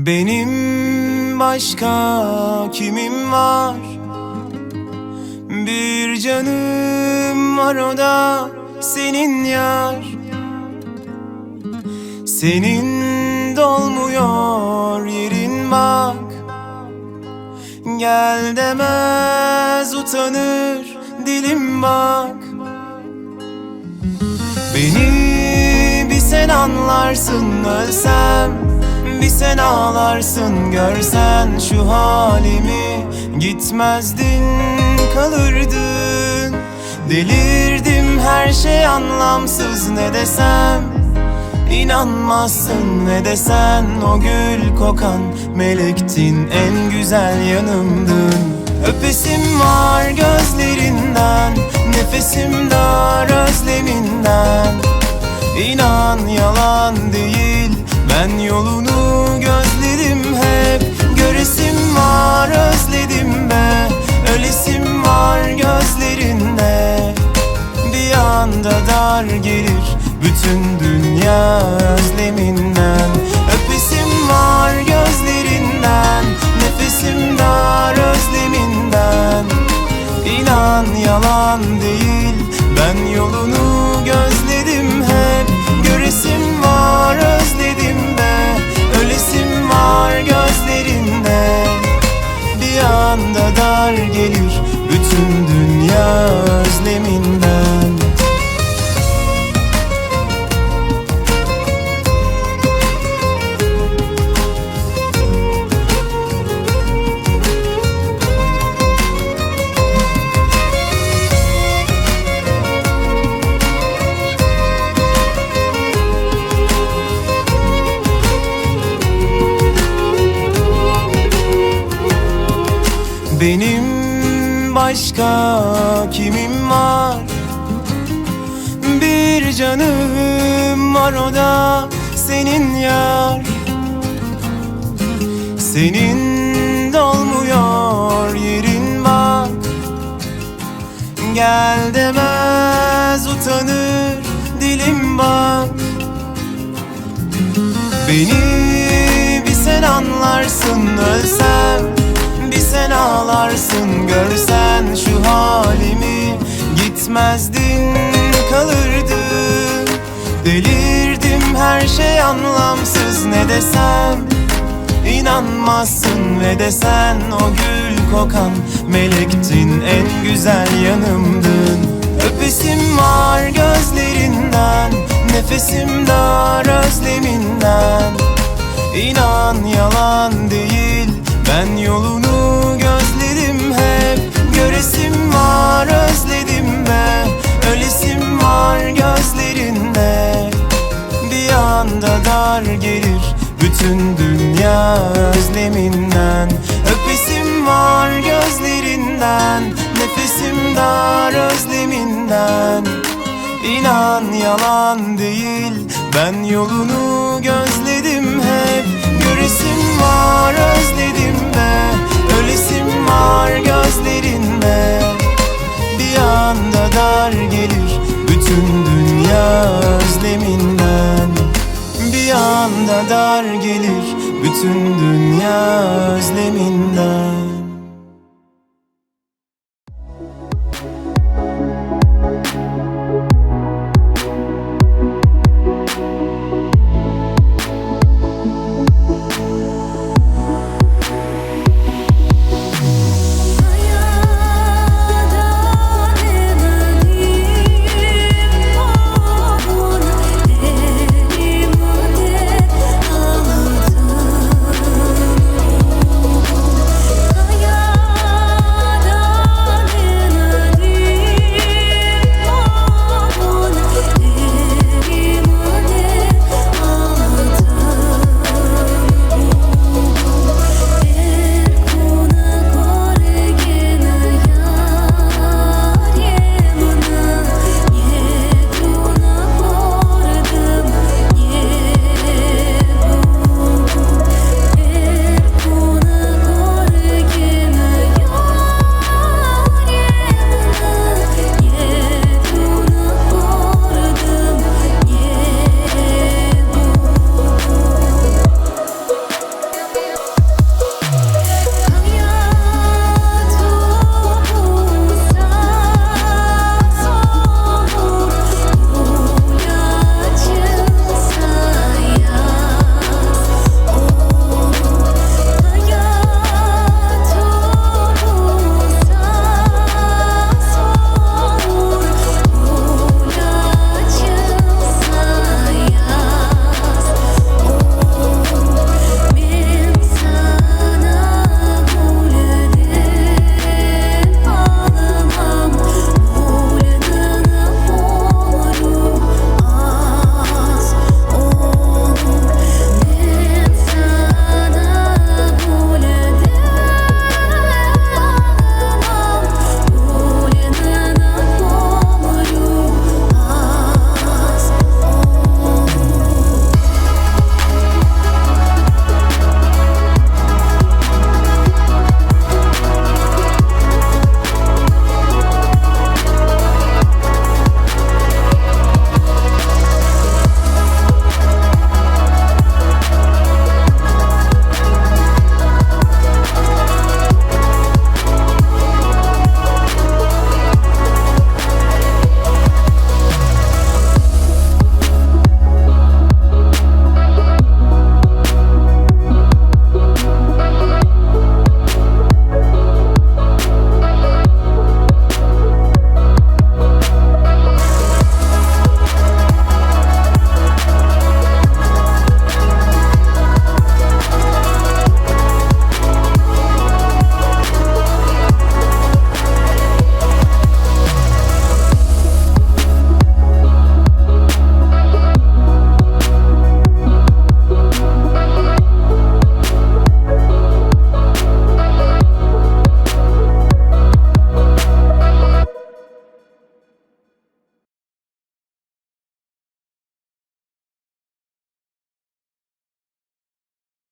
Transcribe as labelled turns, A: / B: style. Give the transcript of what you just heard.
A: Benim başka kimim var? Bir canım var, o da senin yar. Senin dolmuyor yerin bak. Gel demez utanır dilim bak. Beni bir sen anlarsın, ölsem bir sen ağlarsın. Görsen şu halimi gitmezdin, kalırdın. Delirdim, her şey anlamsız, ne desem İnanmazsın, ne desen o gül kokan melektin, en güzel yanımdın. Öpesim var gözlerinden, nefesim dar özleminden. İnan yalan değil, ben yolunu gözledim hep. Göresim var, özledim be, ölesim var gözlerinde. Bir anda dar gelir bütün dünya özleminden. Öpesim var gözlerinden, nefesim dar özleminden. İnan yalan değil, ben yolunu gözledim hep. Göresim var, özledim be, ölesim var gözlerinde. Bir anda dar gelir bütün dünya özleminden. Benim başka kimim var? Bir canım var, o da senin yar. Senin dolmuyor yerin bak. Gel demez utanır dilim bak. Beni bir sen anlarsın, ölsem bir sen ağlarsın. Görsen şu halimi gitmezdin, kalırdın. Delirdim, her şey anlamsız, ne desem İnanmazsın, ve desen o gül kokan melektin, en güzel yanımdın. Öpesim var gözlerinden, nefesim dar özleminden. İnan yalan değil, ben yolunu gözledim hep. Göresim var, özledim be, ölesim var gözlerinde. Bir anda dar gelir bütün dünya özleminden. Öpesim var gözlerinden, nefesim dar özleminden. İnan yalan değil, ben yolunu gözledim hep. Göresim var, özledim be, ölesim var gözlerinde. Bir anda dar gelir bütün dünya özleminden. Bir anda dar gelir bütün dünya özleminden.